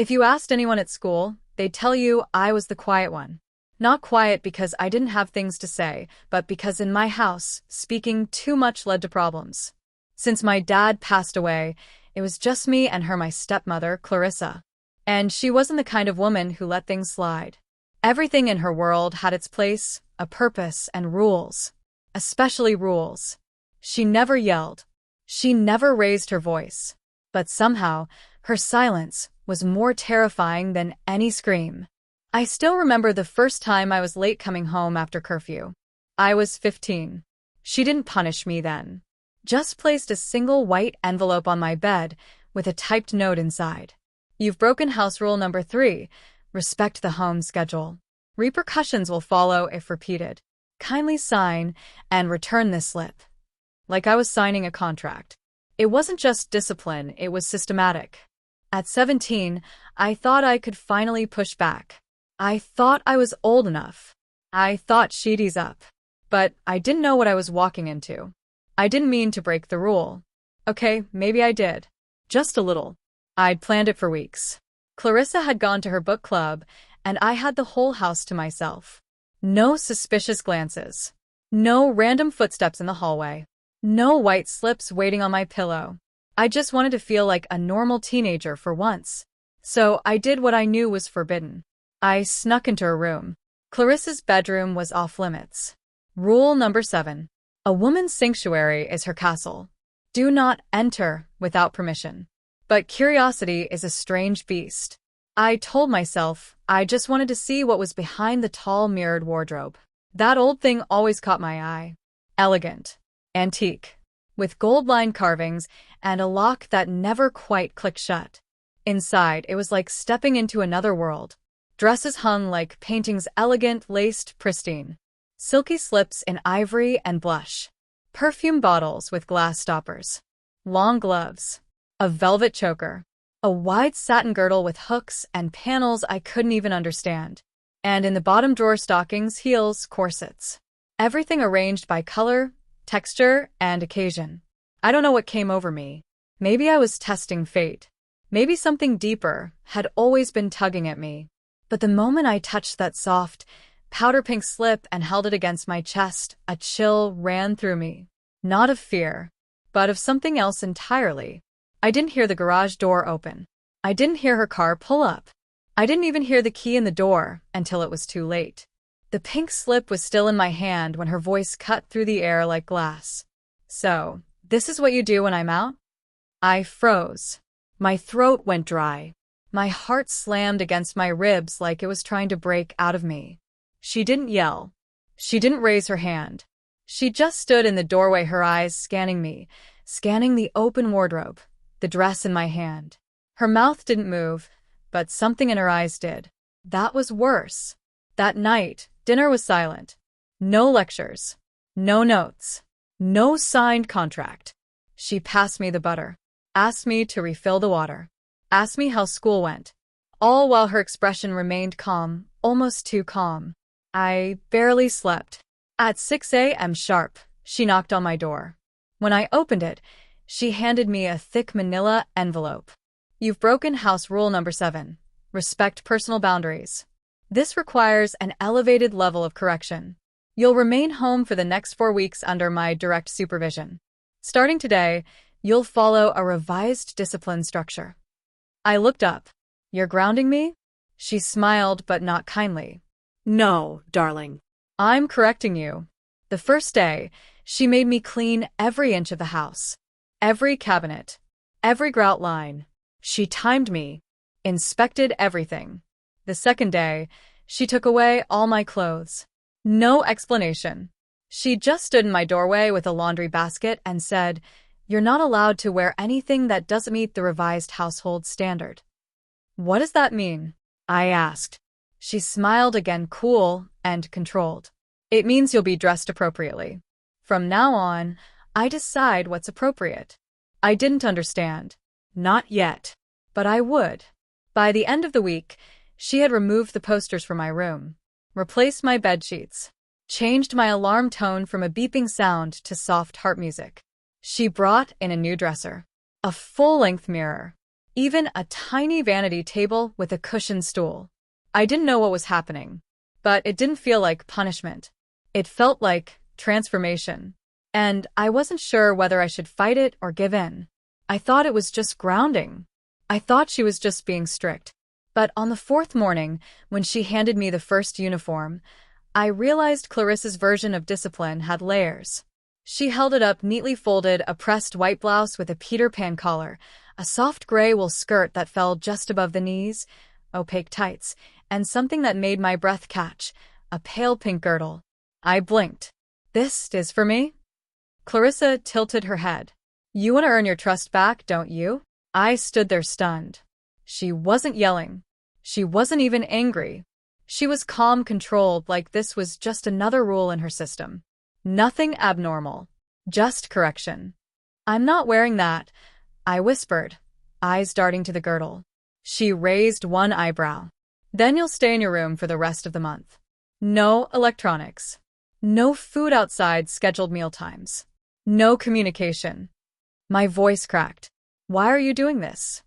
If you asked anyone at school, they'd tell you I was the quiet one. Not quiet because I didn't have things to say, but because in my house, speaking too much led to problems. Since my dad passed away, it was just me and my stepmother, Clarissa. And she wasn't the kind of woman who let things slide. Everything in her world had its place, a purpose, and rules. Especially rules. She never yelled. She never raised her voice. But somehow, her silence was more terrifying than any scream. I still remember the first time I was late coming home after curfew. I was 15. She didn't punish me then. Just placed a single white envelope on my bed with a typed note inside. You've broken house rule number 3. Respect the home schedule. Repercussions will follow if repeated. Kindly sign and return this slip. Like I was signing a contract. It wasn't just discipline, it was systematic. At 17, I thought I could finally push back. I thought I was old enough. I thought she'd ease up. But I didn't know what I was walking into. I didn't mean to break the rule. Okay, maybe I did. Just a little. I'd planned it for weeks. Clarissa had gone to her book club, and I had the whole house to myself. No suspicious glances. No random footsteps in the hallway. No white slips waiting on my pillow. I just wanted to feel like a normal teenager for once. So I did what I knew was forbidden. I snuck into her room. Clarissa's bedroom was off limits. Rule number 7. A woman's sanctuary is her castle. Do not enter without permission. But curiosity is a strange beast. I told myself I just wanted to see what was behind the tall mirrored wardrobe. That old thing always caught my eye. Elegant. Antique. With gold-lined carvings and a lock that never quite clicked shut. Inside, it was like stepping into another world. Dresses hung like paintings, elegant, laced, pristine. Silky slips in ivory and blush. Perfume bottles with glass stoppers. Long gloves. A velvet choker. A wide satin girdle with hooks and panels I couldn't even understand. And in the bottom drawer, stockings, heels, corsets. Everything arranged by color, texture, and occasion. I don't know what came over me. Maybe I was testing fate. Maybe something deeper had always been tugging at me. But the moment I touched that soft, powder pink slip and held it against my chest, a chill ran through me. Not of fear, but of something else entirely. I didn't hear the garage door open. I didn't hear her car pull up. I didn't even hear the key in the door until it was too late. The pink slip was still in my hand when her voice cut through the air like glass. So, this is what you do when I'm out? I froze. My throat went dry. My heart slammed against my ribs like it was trying to break out of me. She didn't yell. She didn't raise her hand. She just stood in the doorway, her eyes scanning me, scanning the open wardrobe, the dress in my hand. Her mouth didn't move, but something in her eyes did. That was worse. That night, dinner was silent. No lectures. No notes. No signed contract. She passed me the butter. Asked me to refill the water. Asked me how school went. All while her expression remained calm, almost too calm. I barely slept. At 6 a.m. sharp, she knocked on my door. When I opened it, she handed me a thick manila envelope. You've broken house rule number 7. Respect personal boundaries. This requires an elevated level of correction. You'll remain home for the next 4 weeks under my direct supervision. Starting today, you'll follow a revised discipline structure. I looked up. You're grounding me? She smiled, but not kindly. No, darling. I'm correcting you. The first day, she made me clean every inch of the house. Every cabinet. Every grout line. She timed me. Inspected everything. The second day, she took away all my clothes. No explanation. She just stood in my doorway with a laundry basket and said, "You're not allowed to wear anything that doesn't meet the revised household standard." What does that mean? I asked. She smiled again, cool and controlled. It means you'll be dressed appropriately. From now on, I decide what's appropriate. I didn't understand. Not yet. But I would. By the end of the week, she had removed the posters from my room, replaced my bedsheets, changed my alarm tone from a beeping sound to soft harp music. She brought in a new dresser, a full-length mirror, even a tiny vanity table with a cushioned stool. I didn't know what was happening, but it didn't feel like punishment. It felt like transformation. And I wasn't sure whether I should fight it or give in. I thought it was just grounding. I thought she was just being strict. But on the fourth morning, when she handed me the first uniform, I realized Clarissa's version of discipline had layers. She held it up neatly folded, a pressed white blouse with a Peter Pan collar, a soft gray wool skirt that fell just above the knees, opaque tights, and something that made my breath catch, a pale pink girdle. I blinked. This is for me? Clarissa tilted her head. You want to earn your trust back, don't you? I stood there stunned. She wasn't yelling. She wasn't even angry. She was calm, controlled, like this was just another rule in her system. Nothing abnormal. Just correction. I'm not wearing that, I whispered, eyes darting to the girdle. She raised one eyebrow. Then you'll stay in your room for the rest of the month. No electronics. No food outside scheduled mealtimes. No communication. My voice cracked. Why are you doing this?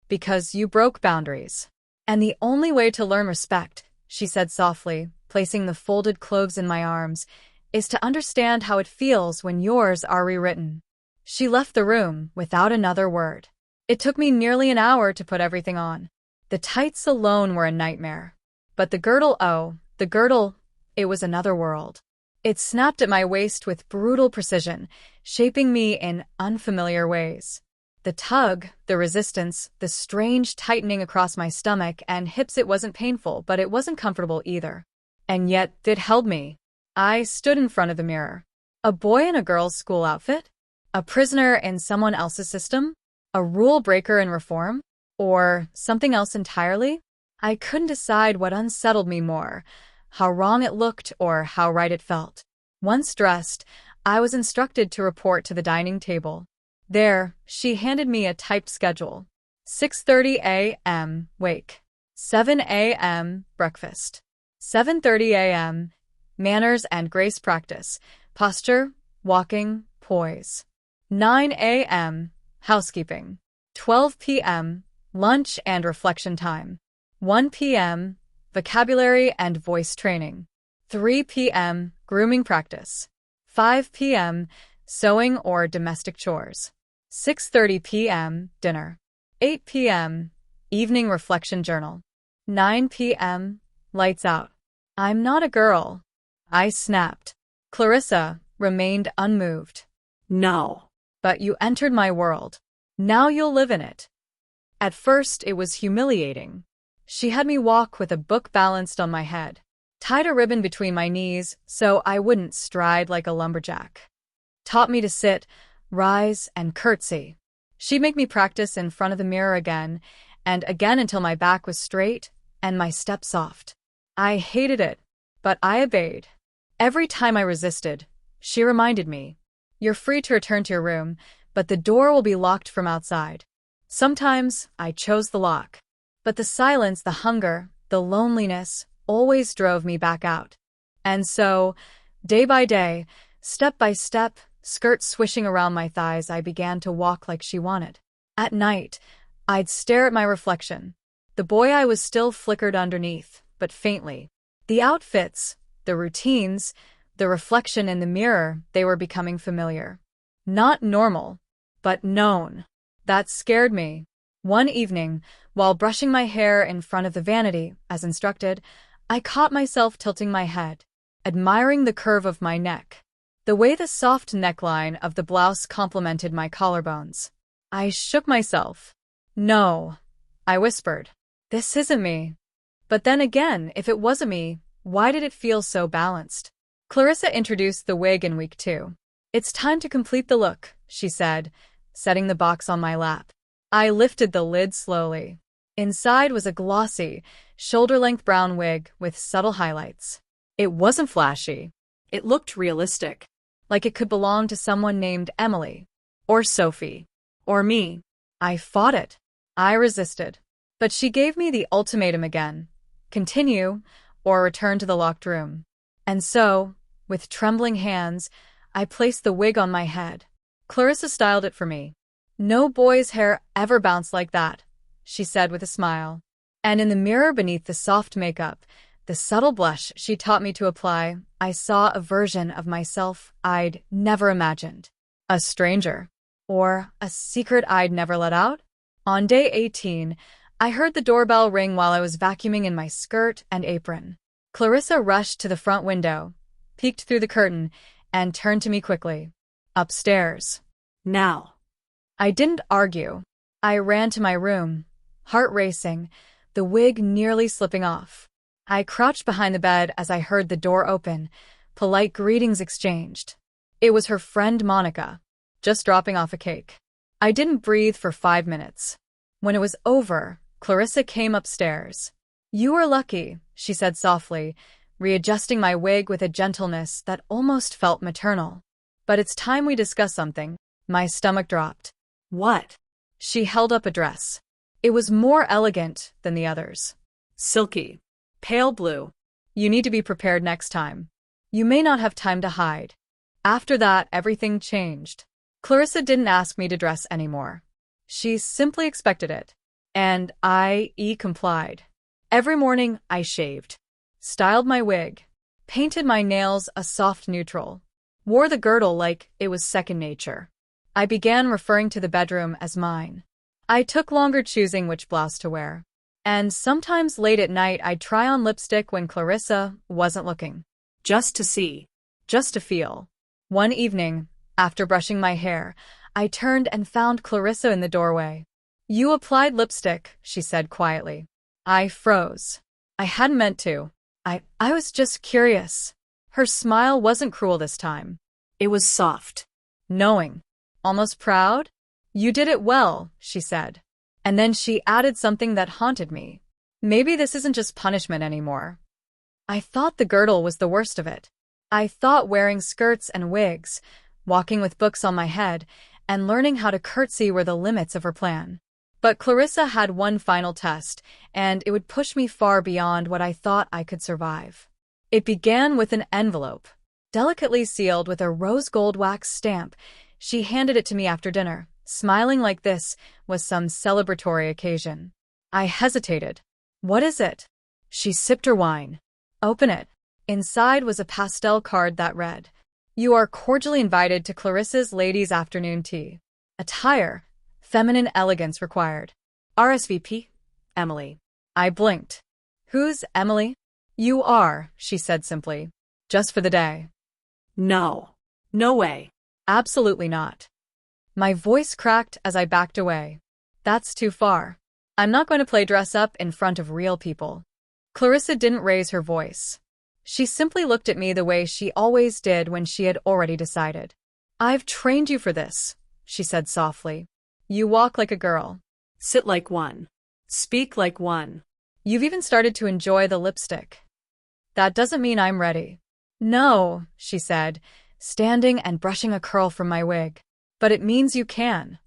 Because you broke boundaries. And the only way to learn respect, she said softly, placing the folded clothes in my arms, is to understand how it feels when yours are rewritten. She left the room without another word. It took me nearly an hour to put everything on. The tights alone were a nightmare. But the girdle, it was another world. It snapped at my waist with brutal precision, shaping me in unfamiliar ways. The tug, the resistance, the strange tightening across my stomach and hips, it wasn't painful, but it wasn't comfortable either. And yet, it held me. I stood in front of the mirror. A boy in a girl's school outfit? A prisoner in someone else's system? A rule breaker in reform? Or something else entirely? I couldn't decide what unsettled me more, how wrong it looked or how right it felt. Once dressed, I was instructed to report to the dining table. There, she handed me a typed schedule. 6:30 a.m. wake. 7 a.m. breakfast. 7:30 a.m. manners and grace practice, posture, walking, poise. 9 a.m. housekeeping. 12 p.m. lunch and reflection time. 1 p.m. vocabulary and voice training. 3 p.m. grooming practice. 5 p.m. sewing or domestic chores. 6:30 p.m. dinner. 8 p.m. evening reflection journal. 9 p.m. lights out. I'm not a girl, I snapped. Clarissa remained unmoved. No. But you entered my world. Now you'll live in it. At first, it was humiliating. She had me walk with a book balanced on my head, tied a ribbon between my knees so I wouldn't stride like a lumberjack. Taught me to sit, rise, and curtsy. She'd make me practice in front of the mirror again and again until my back was straight and my step soft. I hated it, but I obeyed. Every time I resisted, she reminded me, you're free to return to your room, but the door will be locked from outside. Sometimes I chose the lock. But the silence, the hunger, the loneliness always drove me back out. And so, day by day, step by step, skirt swishing around my thighs, I began to walk like she wanted. At night, I'd stare at my reflection. The boy I was still flickered underneath, but faintly. The outfits, the routines, the reflection in the mirror, they were becoming familiar. Not normal, but known. That scared me. One evening, while brushing my hair in front of the vanity, as instructed, I caught myself tilting my head, admiring the curve of my neck, the way the soft neckline of the blouse complemented my collarbones. I shook myself. No, I whispered. This isn't me. But then again, if it wasn't me, why did it feel so balanced? Clarissa introduced the wig in week 2. It's time to complete the look, she said, setting the box on my lap. I lifted the lid slowly. Inside was a glossy, shoulder-length brown wig with subtle highlights. It wasn't flashy. It looked realistic. Like it could belong to someone named Emily. Or Sophie. Or me. I fought it. I resisted. But she gave me the ultimatum again. Continue, or return to the locked room. And so, with trembling hands, I placed the wig on my head. Clarissa styled it for me. No boy's hair ever bounced like that, she said with a smile. And in the mirror beneath the soft makeup, the subtle blush she taught me to apply, I saw a version of myself I'd never imagined. A stranger. Or a secret I'd never let out? On day 18, I heard the doorbell ring while I was vacuuming in my skirt and apron. Clarissa rushed to the front window, peeked through the curtain, and turned to me quickly. Upstairs. Now. I didn't argue. I ran to my room, heart racing, the wig nearly slipping off. I crouched behind the bed as I heard the door open, polite greetings exchanged. It was her friend Monica, just dropping off a cake. I didn't breathe for 5 minutes. When it was over, Clarissa came upstairs. You are lucky, she said softly, readjusting my wig with a gentleness that almost felt maternal. But it's time we discuss something. My stomach dropped. What? She held up a dress. It was more elegant than the others. Silky. Pale blue. You need to be prepared next time. You may not have time to hide. After that, everything changed. Clarissa didn't ask me to dress anymore. She simply expected it. And I complied. Every morning, I shaved, styled my wig, painted my nails a soft neutral, wore the girdle like it was second nature. I began referring to the bedroom as mine. I took longer choosing which blouse to wear. And sometimes late at night, I'd try on lipstick when Clarissa wasn't looking. Just to see. Just to feel. One evening, after brushing my hair, I turned and found Clarissa in the doorway. You applied lipstick, she said quietly. I froze. I hadn't meant to. I was just curious. Her smile wasn't cruel this time. It was soft. Knowing. Almost proud? You did it well, she said. And then she added something that haunted me. Maybe this isn't just punishment anymore. I thought the girdle was the worst of it. I thought wearing skirts and wigs, walking with books on my head, and learning how to curtsy were the limits of her plan. But Clarissa had one final test, and it would push me far beyond what I thought I could survive. It began with an envelope, delicately sealed with a rose gold wax stamp. She handed it to me after dinner, smiling like this was some celebratory occasion. I hesitated. What is it? She sipped her wine. Open it. Inside was a pastel card that read, You are cordially invited to Clarissa's ladies' afternoon tea. Attire. Feminine elegance required. RSVP, Emily. I blinked. Who's Emily? You are, she said simply. Just for the day. No. No way. Absolutely not. My voice cracked as I backed away. That's too far. I'm not going to play dress up in front of real people. Clarissa didn't raise her voice. She simply looked at me the way she always did when she had already decided. I've trained you for this, she said softly. You walk like a girl. Sit like one. Speak like one. You've even started to enjoy the lipstick. That doesn't mean I'm ready. No, she said, standing and brushing a curl from my wig. But it means you can.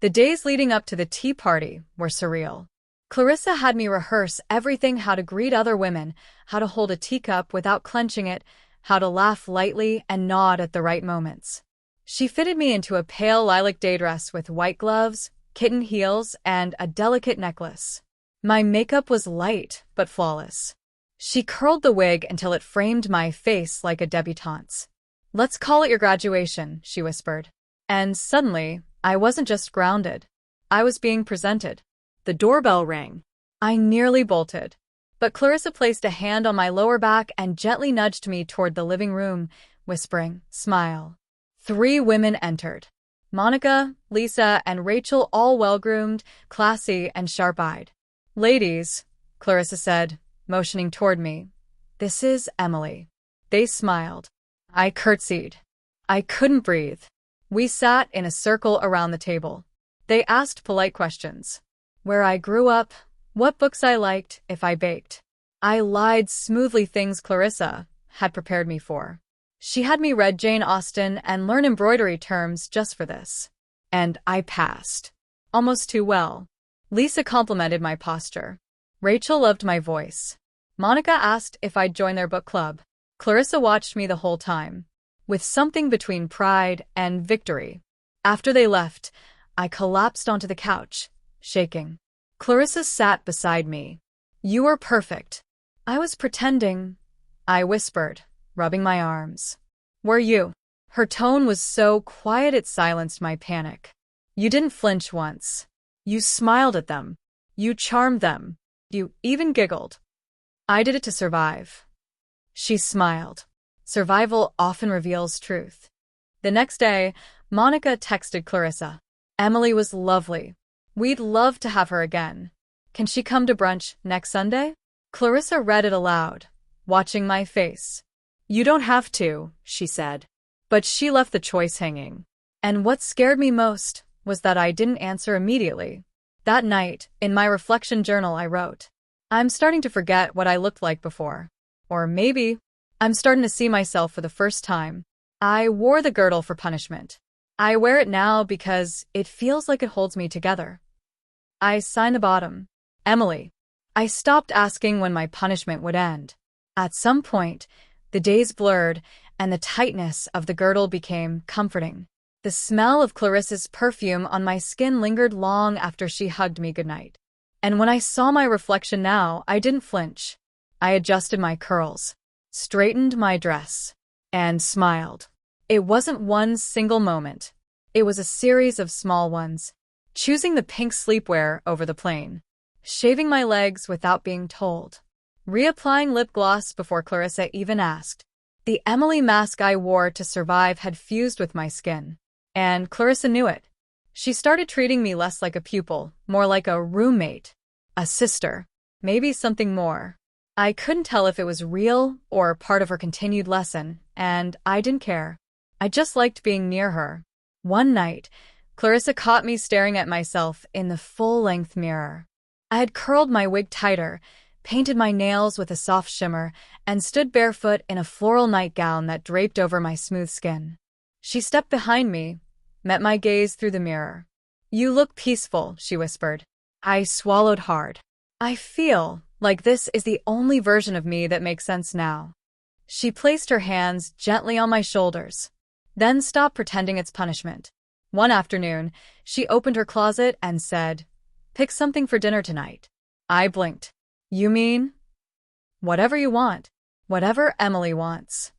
The days leading up to the tea party were surreal. Clarissa had me rehearse everything: how to greet other women, how to hold a teacup without clenching it, how to laugh lightly and nod at the right moments. She fitted me into a pale lilac day dress with white gloves, kitten heels, and a delicate necklace. My makeup was light but flawless. She curled the wig until it framed my face like a debutante's. Let's call it your graduation, she whispered. And suddenly, I wasn't just grounded. I was being presented. The doorbell rang. I nearly bolted. But Clarissa placed a hand on my lower back and gently nudged me toward the living room, whispering, Smile. 3 women entered. Monica, Lisa, and Rachel, all well-groomed, classy, and sharp-eyed. Ladies, Clarissa said, motioning toward me. This is Emily. They smiled. I curtsied. I couldn't breathe. We sat in a circle around the table. They asked polite questions. Where I grew up, what books I liked, if I baked. I lied smoothly, things Clarissa had prepared me for. She had me read Jane Austen and learn embroidery terms just for this. And I passed. Almost too well. Lisa complimented my posture. Rachel loved my voice. Monica asked if I'd join their book club. Clarissa watched me the whole time, with something between pride and victory. After they left, I collapsed onto the couch, shaking. Clarissa sat beside me. You are perfect. I was pretending, I whispered, rubbing my arms. Were you? Her tone was so quiet it silenced my panic. You didn't flinch once. You smiled at them. You charmed them. You even giggled. I did it to survive. She smiled. Survival often reveals truth. The next day, Monica texted Clarissa. Emily was lovely. We'd love to have her again. Can she come to brunch next Sunday? Clarissa read it aloud, watching my face. You don't have to, she said. But she left the choice hanging. And what scared me most was that I didn't answer immediately. That night, in my reflection journal, I wrote, I'm starting to forget what I looked like before. Or maybe I'm starting to see myself for the first time. I wore the girdle for punishment. I wear it now because it feels like it holds me together. I signed the bottom. Emily. I stopped asking when my punishment would end. At some point, the days blurred and the tightness of the girdle became comforting. The smell of Clarissa's perfume on my skin lingered long after she hugged me goodnight. And when I saw my reflection now, I didn't flinch. I adjusted my curls, straightened my dress, and smiled. It wasn't one single moment. It was a series of small ones. Choosing the pink sleepwear over the plain. Shaving my legs without being told. Reapplying lip gloss before Clarissa even asked. The Emily mask I wore to survive had fused with my skin. And Clarissa knew it. She started treating me less like a pupil, more like a roommate, a sister, maybe something more. I couldn't tell if it was real or part of her continued lesson, and I didn't care. I just liked being near her. One night, Clarissa caught me staring at myself in the full-length mirror. I had curled my wig tighter, painted my nails with a soft shimmer, and stood barefoot in a floral nightgown that draped over my smooth skin. She stepped behind me, met my gaze through the mirror. You look peaceful, she whispered. I swallowed hard. I feel like this is the only version of me that makes sense now. She placed her hands gently on my shoulders, then stopped pretending it's punishment. One afternoon, she opened her closet and said, Pick something for dinner tonight. I blinked. You mean? Whatever you want. Whatever Emily wants.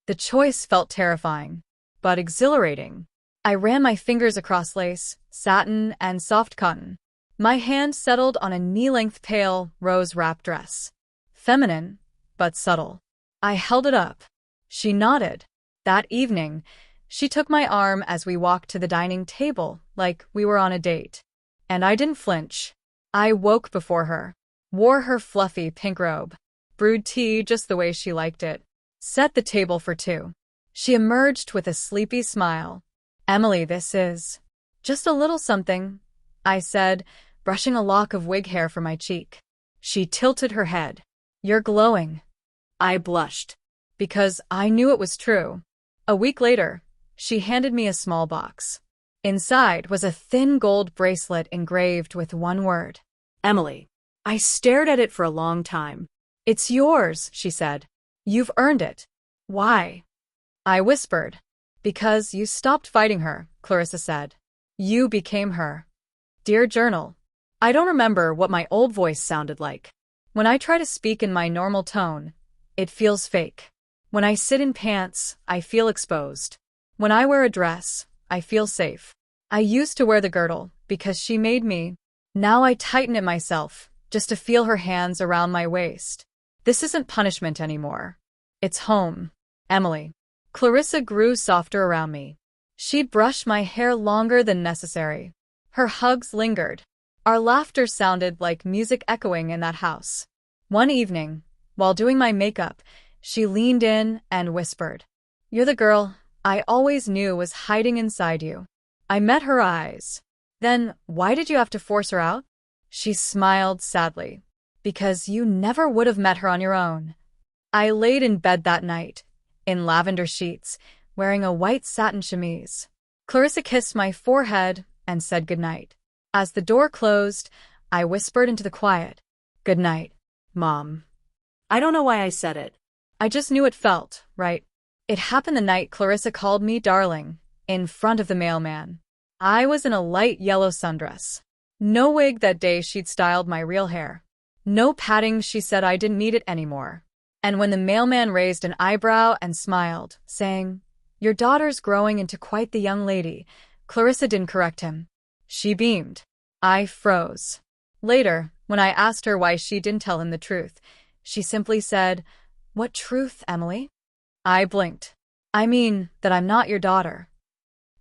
The choice felt terrifying, but exhilarating. I ran my fingers across lace, satin, and soft cotton. My hand settled on a knee-length pale rose wrap dress. Feminine, but subtle. I held it up. She nodded. That evening, she took my arm as we walked to the dining table like we were on a date. And I didn't flinch. I woke before her, wore her fluffy pink robe, brewed tea just the way she liked it, set the table for two. She emerged with a sleepy smile. Emily, this is just a little something, I said, brushing a lock of wig hair from my cheek. She tilted her head. You're glowing. I blushed, because I knew it was true. A week later, she handed me a small box. Inside was a thin gold bracelet engraved with one word. Emily. I stared at it for a long time. It's yours, she said. You've earned it. Why? I whispered. Because you stopped fighting her, Clarissa said. You became her. Dear Journal. I don't remember what my old voice sounded like. When I try to speak in my normal tone, it feels fake. When I sit in pants, I feel exposed. When I wear a dress, I feel safe. I used to wear the girdle because she made me. Now I tighten it myself, just to feel her hands around my waist. This isn't punishment anymore. It's home. Emily. Clarissa grew softer around me. She'd brush my hair longer than necessary. Her hugs lingered. Our laughter sounded like music echoing in that house. One evening, while doing my makeup, she leaned in and whispered, You're the girl I always knew was hiding inside you. I met her eyes. Then, why did you have to force her out? She smiled sadly. Because you never would have met her on your own. I laid in bed that night, in lavender sheets, wearing a white satin chemise. Clarissa kissed my forehead and said goodnight. As the door closed, I whispered into the quiet, Good night, Mom. I don't know why I said it. I just knew it felt right. It happened the night Clarissa called me darling, in front of the mailman. I was in a light yellow sundress. No wig that day, she'd styled my real hair. No padding, she said I didn't need it anymore. And when the mailman raised an eyebrow and smiled, saying, "Your daughter's growing into quite the young lady," Clarissa didn't correct him. She beamed. I froze. Later, when I asked her why she didn't tell him the truth, she simply said, "What truth, Emily?" I blinked. "I mean, that I'm not your daughter."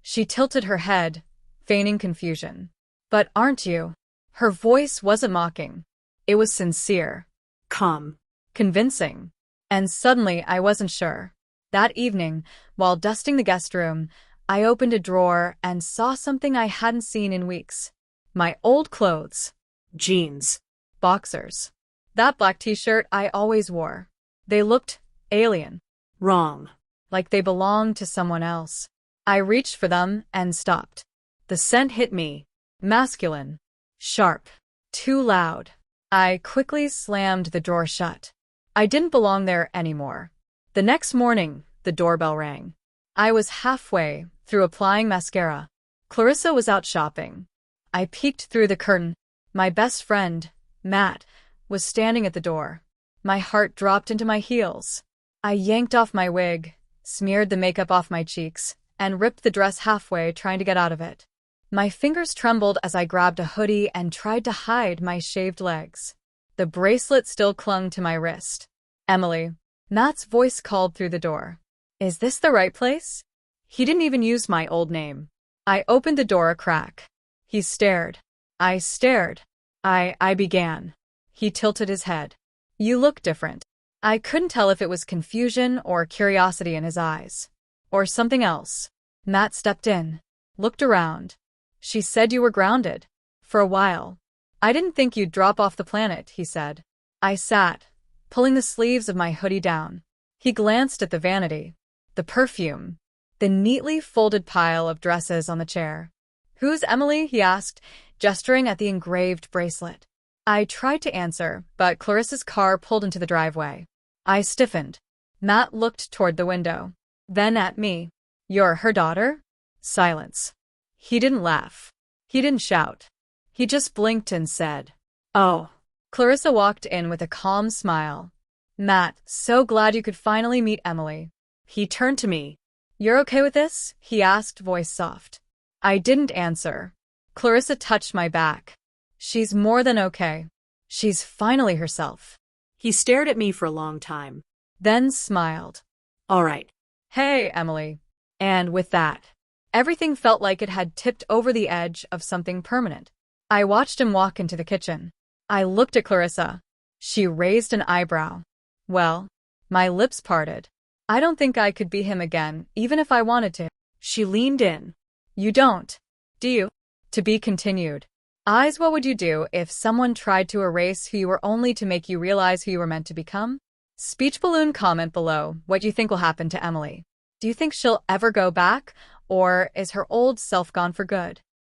She tilted her head, feigning confusion. "But aren't you?" Her voice wasn't mocking. It was sincere. Calm. Convincing. And suddenly I wasn't sure. That evening, while dusting the guest room, I opened a drawer and saw something I hadn't seen in weeks. My old clothes. Jeans. Boxers. That black t-shirt I always wore. They looked alien. Wrong. Like they belonged to someone else. I reached for them and stopped. The scent hit me. Masculine. Sharp. Too loud. I quickly slammed the drawer shut. I didn't belong there anymore. The next morning, the doorbell rang. I was halfway through applying mascara. Clarissa was out shopping. I peeked through the curtain. My best friend, Matt, was standing at the door. My heart dropped into my heels. I yanked off my wig, smeared the makeup off my cheeks, and ripped the dress halfway, trying to get out of it. My fingers trembled as I grabbed a hoodie and tried to hide my shaved legs. The bracelet still clung to my wrist. "Emily," Matt's voice called through the door. "Is this the right place?" He didn't even use my old name. I opened the door a crack. He stared. I stared. I began. He tilted his head. "You look different." I couldn't tell if it was confusion or curiosity in his eyes. Or something else. Matt stepped in. Looked around. "She said you were grounded. For a while. I didn't think you'd drop off the planet," he said. I sat, pulling the sleeves of my hoodie down. He glanced at the vanity. The perfume. The neatly folded pile of dresses on the chair. "Who's Emily?" he asked, gesturing at the engraved bracelet. I tried to answer, but Clarissa's car pulled into the driveway. I stiffened. Matt looked toward the window. Then at me. "You're her daughter?" Silence. He didn't laugh. He didn't shout. He just blinked and said, "Oh." Clarissa walked in with a calm smile. "Matt, so glad you could finally meet Emily." He turned to me. "You're okay with this?" he asked, voice soft. I didn't answer. Clarissa touched my back. "She's more than okay. She's finally herself." He stared at me for a long time. Then smiled. "All right." "Hey, Emily." And with that, everything felt like it had tipped over the edge of something permanent. I watched him walk into the kitchen. I looked at Clarissa. She raised an eyebrow. Well, my lips parted. I don't think I could be him again, even if I wanted to. She leaned in. "You don't, do you?" To be continued. Eyes, what would you do if someone tried to erase who you were only to make you realize who you were meant to become? Speech balloon comment below what you think will happen to Emily. Do you think she'll ever go back, or is her old self gone for good?